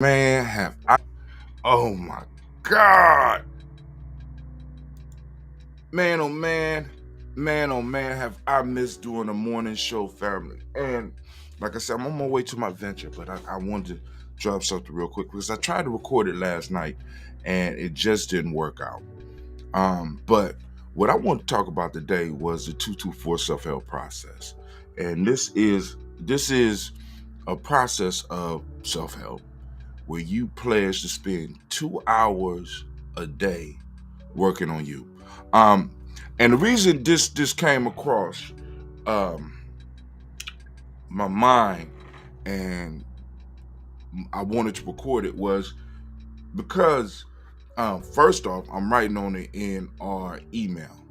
Man, have I? Oh my God, man! Oh man, man! Oh man! Have I missed doing a morning show, family? And like I said, I'm on my way to my venture, but I wanted to drop something real quick because I tried to record it last night, and it just didn't work out. But what I want to talk about today was the 224 self-help process, and this is a process of self-help where you pledge to spend 2 hours a day working on you. Um, and the reason this came across um, my mind and I wanted to record it was because first off, I'm writing on it in our email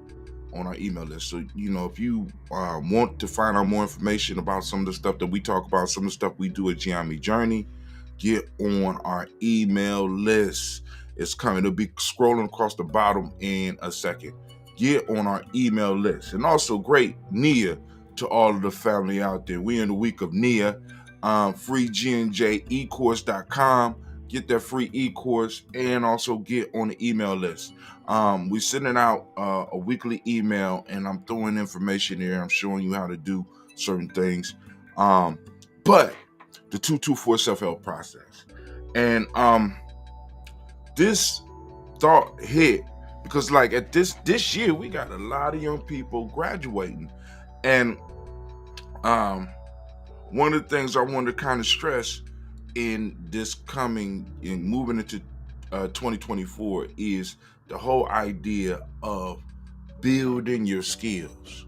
on our email list. So if you want to find out more information about some of the stuff that we talk about, some of the stuff we do at Gye-Nyame Journey, get on our email list. It's coming. It'll be scrolling across the bottom in a second. Get on our email list. And also, great Nia to all of the family out there. We're in the week of Nia. Free GNJecourse.com. Get that free e-course and also get on the email list. We're sending out a weekly email and I'm throwing information there. I'm showing you how to do certain things. But the 224 self-help process. And this thought hit because like at this year we got a lot of young people graduating. And one of the things I wanted to kind of stress in moving into 2024 is the whole idea of building your skills,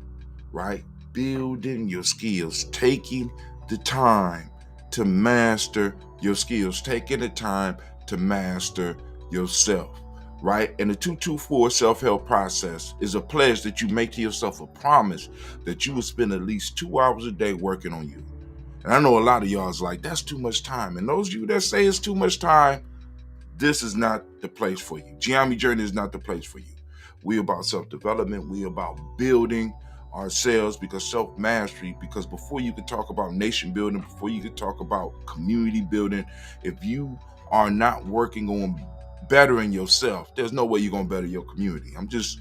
right? Building your skills, taking the time to master your skills, taking the time to master yourself, right? And the 224 self-help process is a pledge that you make to yourself, a promise that you will spend at least 2 hours a day working on you. And I know a lot of y'all's like, that's too much time. And those of you that say it's too much time, this is not the place for you. Gye-Nyame Journey is not the place for you. We about self-development. We about building ourselves because self-mastery, because before you can talk about nation building, before you can talk about community building, if you are not working on bettering yourself, there's no way you're gonna better your community. I'm just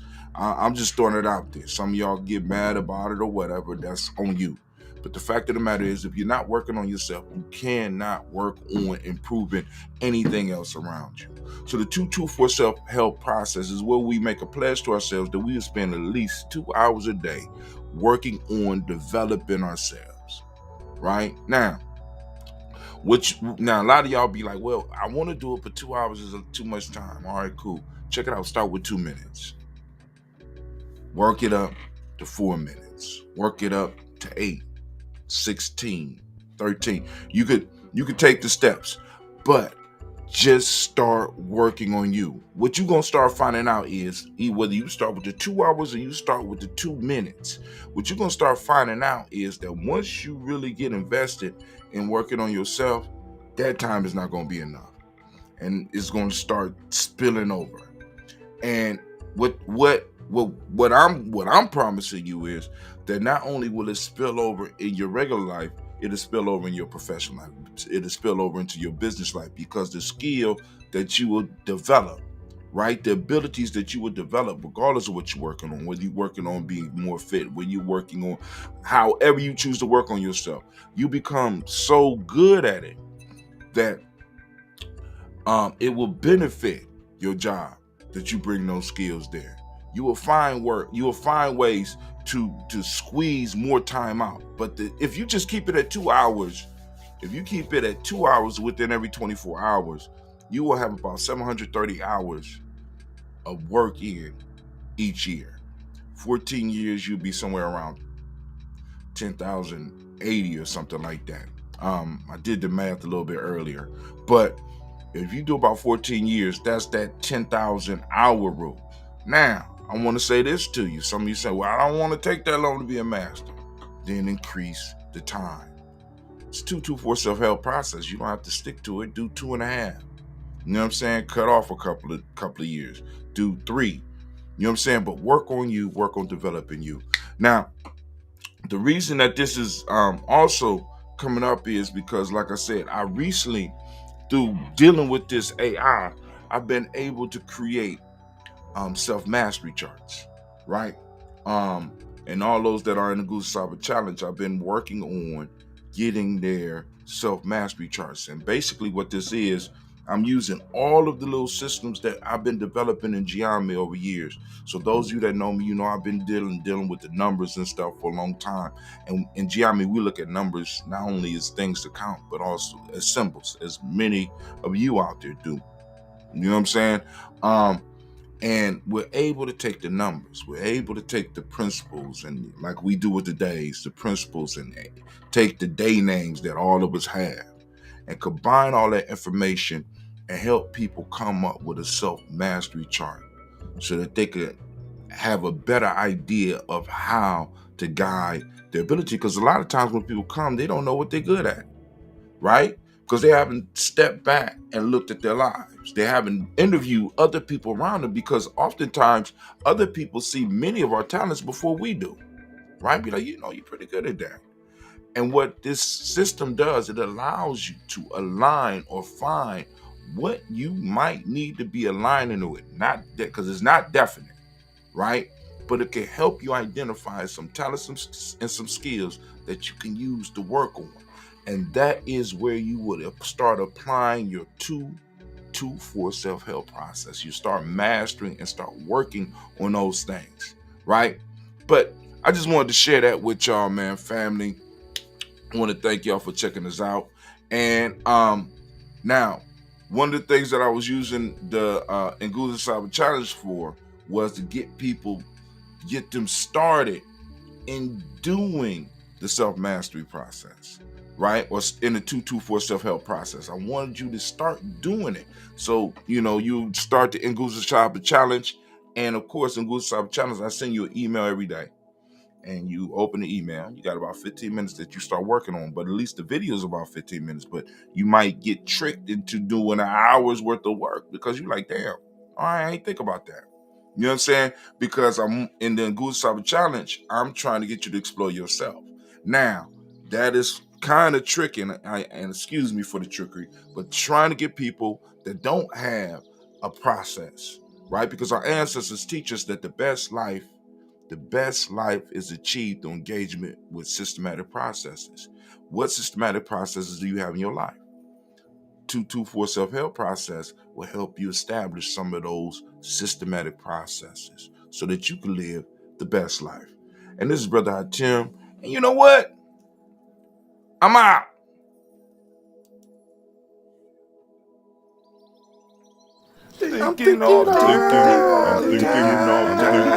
throwing it out there. Some of y'all get mad about it or whatever, that's on you. But the fact of the matter is, if you're not working on yourself, you cannot work on improving anything else around you. So the 224 self-help process is where we make a pledge to ourselves that we will spend at least 2 hours a day working on developing ourselves. Right? Now, a lot of y'all be like, well, I want to do it, but 2 hours is too much time. All right, cool. Check it out. Start with 2 minutes. Work it up to 4 minutes. Work it up to 8. 16, 13. You could take the steps, but just start working on you. What you're gonna start finding out is whether you start with the 2 hours or you start with the 2 minutes. What you're gonna start finding out is that once you really get invested in working on yourself, that time is not gonna be enough, and it's gonna start spilling over. And what I'm promising you is that not only will it spill over in your regular life, it'll spill over in your professional life. It'll spill over into your business life because the skill that you will develop, right? The abilities that you will develop, regardless of what you're working on, whether you're working on being more fit, when you're working on however you choose to work on yourself, you become so good at it that it will benefit your job that you bring those skills there. You will find work. You will find ways to squeeze more time out. But if you just keep it at 2 hours, if you keep it at 2 hours within every 24 hours, you will have about 730 hours of work in each year. 14 years, you'll be somewhere around 10,080 or something like that. I did the math a little bit earlier, but if you do about 14 years, that's that 10,000 hour rule. Now, I want to say this to you. Some of you say, well, I don't want to take that long to be a master. Then increase the time. It's 224 self-help process. You don't have to stick to it. Do 2.5. You know what I'm saying? Cut off a couple of years. Do 3. You know what I'm saying? But work on you, work on developing you. Now, the reason that this is also coming up is because, like I said, I recently through dealing with this AI, I've been able to create self-mastery charts, right? Um, and all those that are in the Goose Cyber Challenge, I've been working on getting their self-mastery charts. And basically what this is, I'm using all of the little systems that I've been developing in Gye-Nyame over years. So those of you that know me, you know I've been dealing with the numbers and stuff for a long time. And in Gye-Nyame, we look at numbers not only as things to count, but also as symbols, as many of you out there do. You know what I'm saying? And we're able to take the numbers, we're able to take the principles, and like we do with the days, the principles, and take the day names that all of us have and combine all that information and help people come up with a self-mastery chart so that they could have a better idea of how to guide their ability. Because a lot of times when people come, they don't know what they're good at, right? Because they haven't stepped back and looked at their lives. They haven't interviewed other people around them, because oftentimes other people see many of our talents before we do, right? Be like, you know, you're pretty good at that. And what this system does, it allows you to align or find what you might need to be aligning with. Not that, because it's not definite, right? But it can help you identify some talents and some skills that you can use to work on. And that is where you would start applying your 2-2-4 self-help process. You start mastering and start working on those things, right? But I just wanted to share that with y'all, man, family. I want to thank y'all for checking us out. And now, one of the things that I was using the Nguza Cyber Challenge for was to get them started in doing the self-mastery process, right? Or in the 2-2-4 self-help process. I wanted you to start doing it. So, you know, you start the Nguza Cyber Challenge. And of course, Nguza Cyber Challenge, I send you an email every day. And you open the email, you got about 15 minutes that you start working on, but at least the video is about 15 minutes. But you might get tricked into doing an hour's worth of work because you're like, damn, all right, I ain't think about that. You know what I'm saying? Because I'm in the Good Cyber Challenge, I'm trying to get you to explore yourself. Now, that is kind of tricky, and excuse me for the trickery, but trying to get people that don't have a process, right? Because our ancestors teach us that the best life is achieved through engagement with systematic processes. What systematic processes do you have in your life? 2-2-4 self-help process will help you establish some of those systematic processes so that you can live the best life. And this is Brother Hatim. And you know what? I'm out. I'm thinking all day. I'm thinking all day.